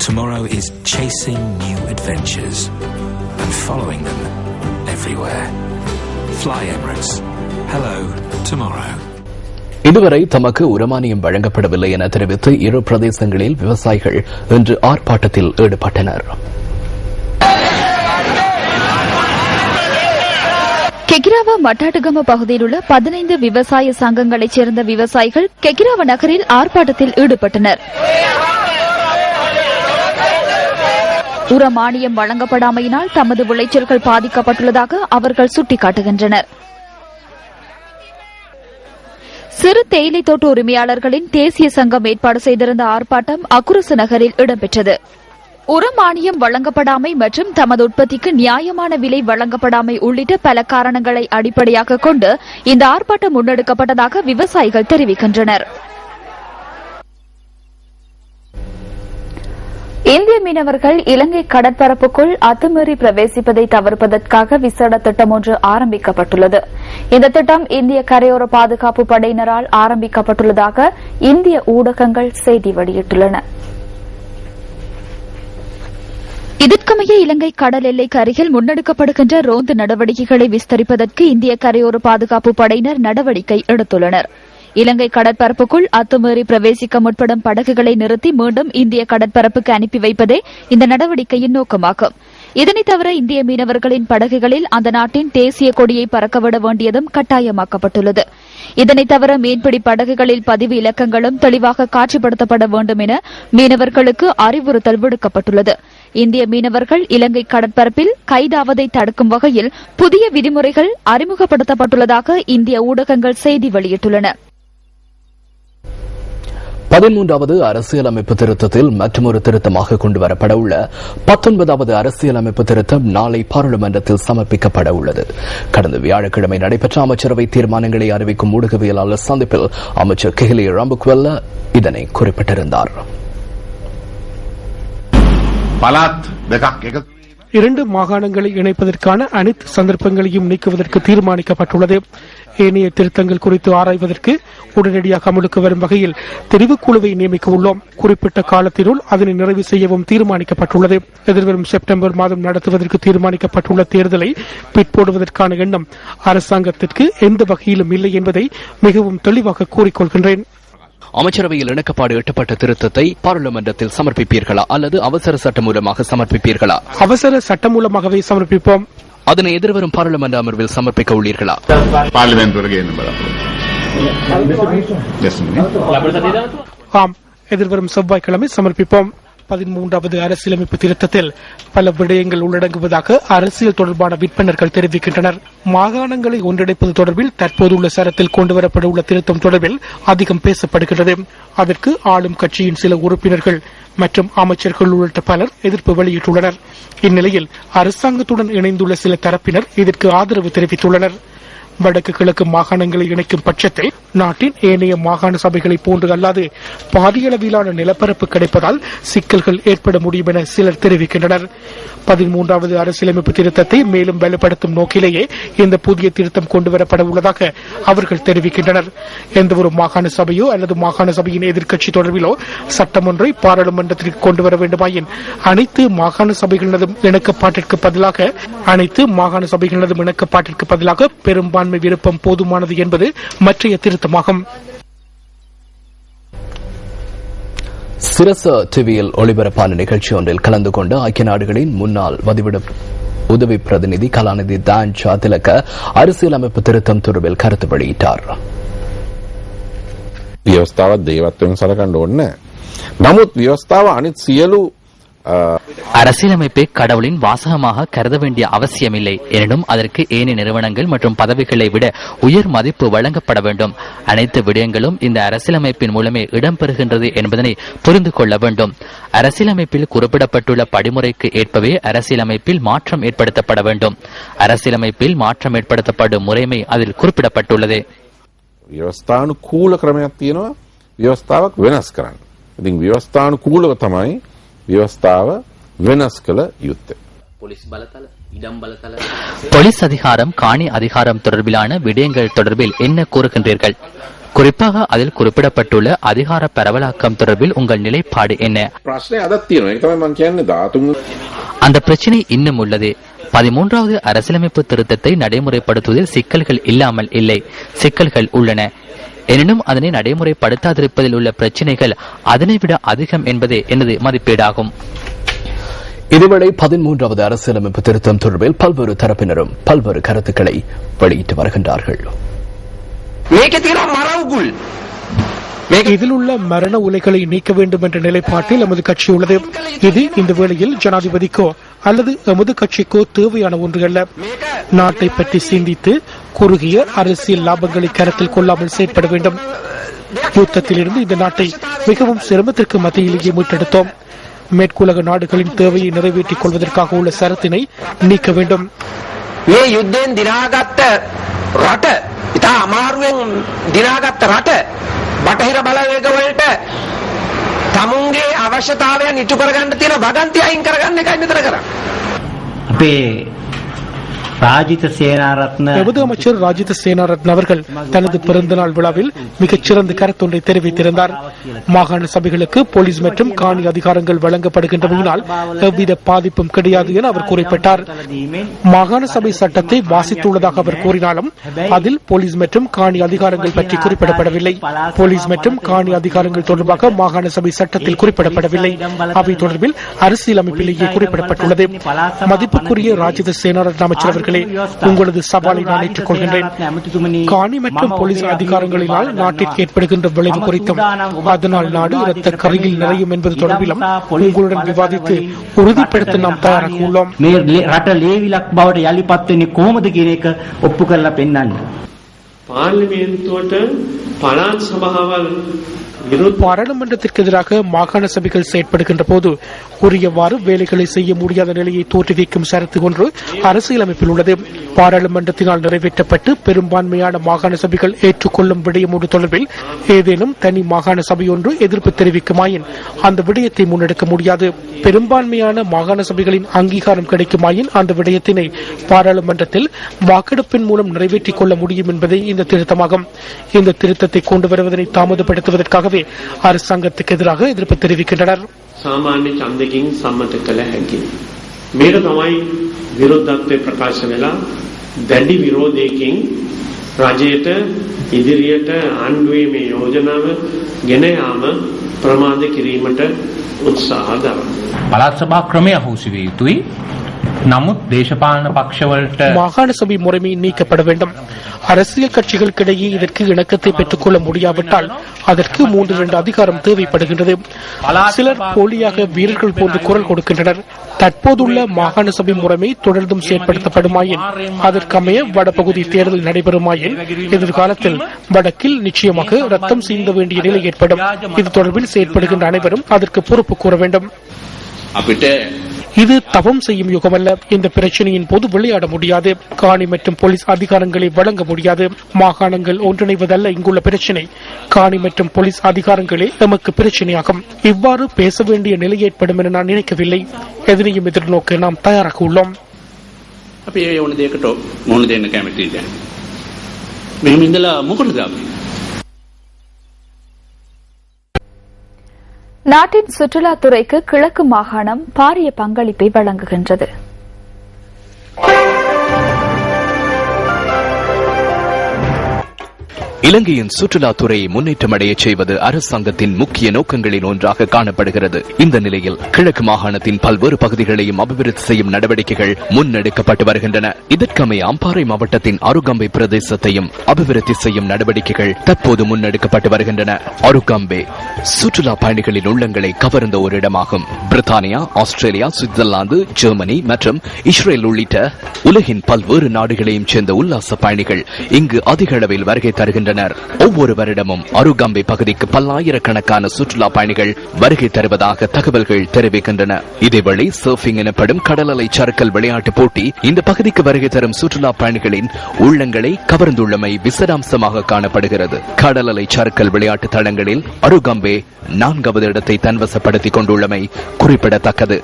Tomorrow is chasing new adventures and following them everywhere. Fly Emirates. Hello, tomorrow. இதுவரை தமக்கு உரமானியம் வழங்கப்படவில்லை என தெரிவித்து இரு பிரதேசங்களில் விவசாயிகள் இன்று ஆர்ப்பாட்டத்தில் ஈடுபட்டனர். கெகிராவா மட்டாட்டுகம பகுதியில் உள்ள 15 விவசாய சங்கங்களைச் சேர்ந்த விவசாயிகள் கெகிராவா நகரில் ஆர்ப்பாட்டத்தில் ஈடுபட்டனர். உரமானியம் வழங்கப்படாமையினால் தமது விளைச்சல்கள் பாதிக்கப்பட்டுள்ளதாக அவர்கள் சுட்டிக்காட்டுகின்றனர். சிறு தேயிலை தோட்ட உரிமையாளர்களின் தேசிய சங்கம் ஏற்பாடு செய்திருந்த ஆர்ப்பாட்டம் அக்குரசு நகரில் இடம்பெற்றது. உரமானியம் வழங்கப்படாமை மற்றும் தமது உற்பத்திக்கு நியாயமான விலை வழங்கப்படாமை உள்ளிட்ட பல காரணங்களை அடிப்படையாக கொண்டு இந்த ஆர்ப்பாட்டம் முன்னெடுக்கப்பட்டதாக விவசாயிகள் தெரிவிக்கின்றனர். இந்திய மீனவர்கள் இலங்கை கடற்பரப்புக்குள் அத்துமீறி பிரவேசிப்பதை தவிர்ப்பதற்காக விசேட திட்டம் ஒன்று ஆரம்பிக்கப்பட்டுள்ளது. இந்த திட்டம் இந்திய கரையோர பாதுகாப்பு படையினரால் ஆரம்பிக்கப்பட்டுள்ளதாக இந்திய ஊடகங்கள் செய்தி வெளியிட்டுள்ளன. இதற்கமைய இலங்கை கடல் எல்லைக்கு அருகில் முன்னெடுக்கப்படுகின்ற ரோந்து நடவடிக்கைகளை விஸ்தரிப்பதற்கு இந்திய கரையோர பாதுகாப்பு படையினர் நடவடிக்கை எடுத்துள்ளனர். இலங்கை கடற்பரப்புக்குள் அத்துமீறி பிரவேசிக்க முற்படும் படகுகளை நிறுத்தி மீண்டும் இந்திய கடற்பரப்புக்கு அனுப்பி வைப்பதே இந்த நடவடிக்கையின் நோக்கமாகும். இதனைத் தவிர இந்திய மீனவர்களின் படகுகளில் அந்த நாட்டின் தேசிய கொடியை பறக்கவிட வேண்டியதும் கட்டாயமாக்கப்பட்டுள்ளது. இதனைத் தவிர மீன்பிடி படகுகளில் பதிவு இலக்கங்களும் தெளிவாக காட்சிப்படுத்தப்பட வேண்டும் என மீனவர்களுக்கு அறிவுறுத்தல் விடுக்கப்பட்டுள்ளது. இந்திய மீனவர்கள் இலங்கை கடற்பரப்பில் கைதாவதை தடுக்கும் வகையில் புதிய விதிமுறைகள் அறிமுகப்படுத்தப்பட்டுள்ளதாக இந்திய ஊடகங்கள் செய்தி வெளியிட்டுள்ளன. 13வது அரசியலமைப்பு திருத்தத்தில் மற்றொரு திருத்தமாக கொண்டுவரப்பட உள்ள 19வது அரசியலமைப்பு திருத்தம் நாளை பாராளுமன்றத்தில் சமர்ப்பிக்கப்பட உள்ளது. கடந்த வியாழக்கிழமை நடைபெற்ற அமைச்சரவை தீர்மானங்களை அறிவிக்கும் ஊடகவியலாளர் சந்திப்பில் அமைச்சர் கெஹிலி ரம்புக்வெல்ல இதனை குறிப்பிட்டிருந்தார். 2 மாகாணங்களை இணைப்பதற்கான அனைத்து சந்தர்ப்பங்களையும் நீக்குவதற்கு தீர்மானிக்கப்பட்டுள்ளது. ஏனைய திருத்தங்கள் குறித்து ஆராய்வதற்கு உடனடியாக அமலுக்கு வரும் வகையில் தெரிவுக்குழுவை நியமிக்க உள்ளோம். குறிப்பிட்ட காலத்தினுள் அதனை நிறைவு செய்யவும் தீர்மானிக்கப்பட்டுள்ளது. எதிர்வரும் செப்டம்பர் மாதம் நடத்துவதற்கு தீர்மானிக்கப்பட்டுள்ள தேர்தலை பிற்போடுவதற்கான எண்ணம் அரசாங்கத்திற்கு எந்த வகையிலும் இல்லை என்பதை மிகவும் தெளிவாக கூறிக்கொள்கின்றேன். அமைச்சரவையில் இணக்கப்பாடு எட்டப்பட்ட திருத்தத்தை பாராளுமன்றத்தில் சமர்ப்பிப்பீர்களா அல்லது அவசர சட்டம் மூலமாக சமர்ப்பிப்பீர்களா? அவசர சட்டம் மூலமாகவே சமர்ப்பிப்போம். அதனை எதிர்வரும் பாராளுமன்ற அமர்வில் சமர்ப்பிக்க உள்ளீர்களா? ஆம், எதிர்வரும் செவ்வாய்க்கிழமை சமர்ப்பிப்போம். 13வது அரசியலமைப்பு திருத்தத்தில் பல விடயங்கள் உள்ளடங்குவதாக அரசியல் தொடர்பான விற்பனர்கள் தெரிவிக்கின்றனர். மாகாணங்களை ஒன்றிணைப்பது தொடர்பில் தற்போதுள்ள சரத்தில் கொண்டுவரப்பட உள்ள திருத்தம் தொடர்பில் அதிகம் பேசப்படுகிறது. அதற்கு ஆளும் கட்சியின் சில உறுப்பினர்கள் மற்றும் அமைச்சர்கள் உள்ளிட்ட பலர் எதிர்ப்பு வெளியிட்டுள்ளனர். இந்நிலையில் அரசாங்கத்துடன் இணைந்துள்ள சில தரப்பினர் இதற்கு ஆதரவு தெரிவித்துள்ளனர். வடக்கு கிழக்கு மாகாணங்களை இணைக்கும் பட்சத்தில் நாட்டின் ஏனைய மாகாண சபைகளை போன்று அல்லாது பாரியளவிலான நிலப்பரப்பு கிடைப்பதால் சிக்கல்கள் ஏற்பட முடியும் என சிலர் தெரிவிக்கின்றனர். 13வது அரசியலமைப்பு திருத்தத்தை மேலும் வலுப்படுத்தும் நோக்கிலேயே இந்த புதிய திருத்தம் கொண்டுவரப்பட உள்ளதாக அவர்கள் தெரிவிக்கின்றனர். எந்தவொரு மாகாண சபையோ அல்லது மாகாண சபையின் எதிர்க்கட்சி தொடர்பிலோ சட்டம் ஒன்றை பாராளுமன்றத்திற்கு கொண்டுவர வேண்டுமாயின் அனைத்து மாகாண சபைகளினதும் இணக்கப்பாட்டிற்கு பதிலாக பெரும்பான்மை விருப்பம் போதுமானது என்பது மற்றைய திருத்தமாகும். சிரச டிவியில் ஒளிபரப்பான நிகழ்ச்சி ஒன்றில் கலந்து கொண்டு ஐக்கிய நாடுகளின் முன்னாள் உதவி பிரதிநிதி கலாநிதி தான் சாதிலக்க அரசியலமைப்பு திருத்தம் தொடர்பில் கருத்து வெளியிட்டார். විවස්ථාවත් දේවත්වයෙන් සලකන්න ඕනේ. නමුත් විවස්ථාව අනිත් සියලු அரசியலமைப்பை கடவுளின் வாசகமாக கருத வேண்டிய அவசியமில்லை. எனினும் அதற்கு ஏனைய நிறுவனங்கள் மற்றும் பதவிகளை விட உயர் மதிப்பு வழங்கப்பட வேண்டும். அனைத்து விடயங்களும் இந்த அரசியலமைப்பின் மூலமே இடம்பெறுகின்றது என்பதனை புரிந்து கொள்ள வேண்டும். அரசியலமைப்பில் குறிப்பிடப்பட்டுள்ள படிமுறைக்கு ஏற்பவே அரசியலமைப்பில் மாற்றம் ஏற்படுத்தப்பட வேண்டும். அரசியலமைப்பில் மாற்றம் ஏற்படுத்தப்படும் முறைமை அதில் குறிப்பிடப்பட்டுள்ளது. ව්‍යවස්ථානුකූල ක්‍රමයක් තියෙනවා ව්‍යවස්ථාවක් වෙනස් කරන්න. ඉතින් ව්‍යවස්ථානුකූලව තමයි ව්‍යවස්ථාව වෙනස් කළ යුත්තේ. போலீஸ் அதிகாரம் காணி அதிகாரம் தொடர்பிலான விடயங்கள் தொடர்பில் என்ன கூறுகின்றீர்கள்? குறிப்பாக அதில் குறிப்பிடப்பட்டுள்ள அதிகார பரவலாக்கம் தொடர்பில் உங்கள் நிலைப்பாடு என்ன? ප්‍රශ්නය අදත් තියෙනවා. ඒක තමයි මම කියන්නේ ධාතුන් அந்த பிரச்சனை இன்னும் உள்ளது. 13வது அரசியலமைப்பு திருத்தத்தை நடைமுறைப்படுத்துவதில் சிக்கல்கள் இல்லாமல் இல்லை, சிக்கல்கள் உள்ளன. எனினும் அதனை நடைமுறைப்படுத்தாதிருப்பதில் உள்ள பிரச்சினைகள் அதனை விட அதிகம் என்பதே எனது மதிப்பீடாகும். இதுவேளை 13வது அரசியலமைப்பு திருத்தம் தொடர்பில் பல்வேறு தரப்பினரும் பல்வேறு கருத்துக்களை வெளியிட்டு வருகின்றார்கள். இதில் உள்ள மரண உலைகளை நீக்க வேண்டும் என்ற நிலைப்பாட்டில் எமது கட்சி உள்ளது. இது இந்த வேளையில் ஜனாதிபதிக்கோ அல்லது எமது கட்சிக்கோ தேவையான ஒன்று அல்ல. நாட்டை பற்றி சிந்தித்து குறுகிய அரசியல் லாபங்களை கருத்தில் கொள்ளாமல் செயற்பட வேண்டும். யுத்தத்திலிருந்து இந்த நாட்டை மிகவும் சிரமத்திற்கு மத்தியிலேயே மீட்டெடுத்தோம். மேற்குலக நாடுகளின் தேவையை நிறைவேற்றிக் கொள்வதற்காக உள்ள சரத்தினை நீக்க வேண்டும். ඉතා අමාරුවෙන් දිනාගත්ත රට බටහිර බලවේගවලට තමුන්ගේ අවශ්‍යතාවයන් ඉටු කරගන්න තියෙන වගන්ති අයින් කරගන්න එකයි මෙතන කරන්නේ. අපේ ராஜித சேனாரத்ன எமது அமைச்சர் ராஜித சேனாரத்ன அவர்கள் தனது பிறந்த நாள் விழாவில் மிகச்சிறந்த கருத்தொன்றை தெரிவித்திருந்தார். மாகாண சபைகளுக்கு போலீஸ் மற்றும் காணி அதிகாரங்கள் வழங்கப்படுகின்றமையினால் எவ்வித பாதிப்பும் கிடையாது என அவர் குறிப்பிட்டார். மாகாண சபை சட்டத்தை வாசித்துள்ளதாக அவர் கூறினாலும் அதில் போலீஸ் மற்றும் காணி அதிகாரங்கள் பற்றி குறிப்பிடப்படவில்லை. போலீஸ் மற்றும் காணி அதிகாரங்கள் தொடர்பாக மாகாண சபை சட்டத்தில் குறிப்பிடப்படவில்லை. அவை தொடர்பில் அரசியலமைப்பிலேயே குறிப்பிடப்பட்டுள்ளது. மதிப்புக்குரிய ராஜித சேனாரத்ன அமைச்சர் உங்களது சவாலை நான் ஏற்றுக் கொள்கின்றேன். காணி மற்றும் போலீஸ் அதிகாரங்களினால் நாட்டிற்கு ஏற்படுகின்ற விளைவு குறித்தும் அதனால் நாடு இரத்த கரையில் நிறையும் என்பது தொடர்பிலும் உங்களுடன் விவாதித்து உறுதிப்படுத்த நாம் தயாராக உள்ளோம். பாராளுமன்றத்திற்கு எதிராக மாகாண சபைகள் செயற்படுகின்ற போது உரியவாறு வேலைகளை செய்ய முடியாத நிலையை தோற்றுவிக்கும் சரத்து ஒன்று அரசியலமைப்பில் உள்ளது. பாராளுமன்றத்தினால் நிறைவேற்றப்பட்டு பெரும்பான்மையான மாகாண சபைகள் ஏற்றுக்கொள்ளும் விடயம் ஒன்று தொடர்பில் ஏதேனும் தனி மாகாண சபை ஒன்று எதிர்ப்பு தெரிவிக்குமாயின் அந்த விடயத்தை முன்னெடுக்க முடியாது. பெரும்பான்மையான மாகாண சபைகளின் அங்கீகாரம் கிடைக்குமாயின் அந்த விடயத்தினை பாராளுமன்றத்தில் வாக்கெடுப்பின் மூலம் நிறைவேற்றிக் கொள்ள முடியும் என்பதே இந்த திருத்தமாகும். இந்த திருத்தத்தை கொண்டு வருவதனை தாமதப்படுத்துவதற்காகவே அரசாங்கத்துக்கு எதிராக எதிர்ப்பு தெரிவிக்கின்றனர். සාමාන්‍ය ඡන්දකින් සම්මත කළ හැකි. මේක තමයි විරෝධත්වයේ ප්‍රකාශ වෙලා දැඩි විරෝධයකින් රජයට ඉදිරියට ආණ්ඩුවේ මේ යෝජනාව ගෙන යාම ප්‍රමාද කිරීමට උත්සාහ දරනවා. පළාත් සභා ක්‍රමය අහෝසි විය යුතුයි. නමුත් දේශපාලන පක්ෂවලට மாகாண சபை முறைமை நீக்கப்பட வேண்டும். அரசியல் கட்சிகளுக்கிடையே இதற்கு இணக்கத்தை பெற்றுக் கொள்ள முடியாவிட்டால் அதற்கு 3-2 அதிகாரம் தேவைப்படுகின்றது. சிலர் போலியாக வீரர்கள் போன்று குரல் கொடுக்கின்றனர். தற்போதுள்ள மாகாண சபை முறைமை தொடர்ந்தும் செயற்படுத்தப்படுமாயின் அதற்கமைய வடபகுதி தேர்தல் நடைபெறுமாயின் எதிர்காலத்தில் வடக்கில் நிச்சயமாக ரத்தம் சீந்த வேண்டிய நிலை ஏற்படும். இது தொடர்பில் செயற்படுகின்ற அனைவரும் அதற்கு பொறுப்பு கூற வேண்டும். இது தவம் செய்யும் யுகமல்ல. இந்த பிரச்சனையின் போது விளையாட முடியாது. காணி மற்றும் போலீஸ் அதிகாரங்களை வழங்க முடியாது. மாகாணங்கள் ஒன்றிணைவதல்ல இங்குள்ள பிரச்சனை. காணி மற்றும் போலீஸ் அதிகாரங்களே எமக்கு பிரச்சனையாகும். இவ்வாறு பேச வேண்டிய நிலை ஏற்படும் என நான் நினைக்கவில்லை. எதனையும் எதிர்நோக்க நாம் தயாராக உள்ளோம். நாட்டின் சுற்றுலாத்துறைக்கு கிழக்கு மாகாணம் பாரிய பங்களிப்பை வழங்குகின்றது. இலங்கையின் சுற்றுலாத்துறையை முன்னேற்றமடைய செய்வது அரசாங்கத்தின் முக்கிய நோக்கங்களில் ஒன்றாக காணப்படுகிறது. இந்த நிலையில் கிழக்கு மாகாணத்தின் பல்வேறு பகுதிகளையும் அபிவிருத்தி செய்யும் நடவடிக்கைகள் முன்னெடுக்கப்பட்டு வருகின்றன. இதற்கமைய அம்பாறை மாவட்டத்தின் அருகம்பை பிரதேசத்தையும் அபிவிருத்தி செய்யும் நடவடிக்கைகள் தற்போது முன்னெடுக்கப்பட்டு வருகின்றன. அருகம்பே சுற்றுலா பயணிகளின் உள்ளங்களை கவர்ந்த ஒரு இடமாகும். பிரித்தானியா, ஆஸ்திரேலியா, சுவிட்சர்லாந்து, ஜெர்மனி மற்றும் இஸ்ரேல் உள்ளிட்ட உலகின் பல்வேறு நாடுகளையும் சேர்ந்த உல்லாச பயணிகள் இங்கு அதிக அளவில் வருகை தருகின்றனர். ஒவ்வொரு வருடமும் அருகம்பை பகுதிக்கு பல்லாயிரக்கணக்கான சுற்றுலா பயணிகள் வருகை தருவதாக தகவல்கள் தெரிவிக்கின்றன. இதேவேளை சர்ஃபிங் எனப்படும் கடலலை சறுக்கல் விளையாட்டு போட்டி இந்த பகுதிக்கு வருகை தரும் சுற்றுலா பயணிகளின் உள்ளங்களை கவர்ந்துள்ளமை விசேடாம்சமாக காணப்படுகிறது. கடலலை சறுக்கல் விளையாட்டு தளங்களில் அருகம்பே 4வது இடத்தை தன்வசப்படுத்திக் கொண்டுள்ளமை குறிப்பிடத்தக்கது.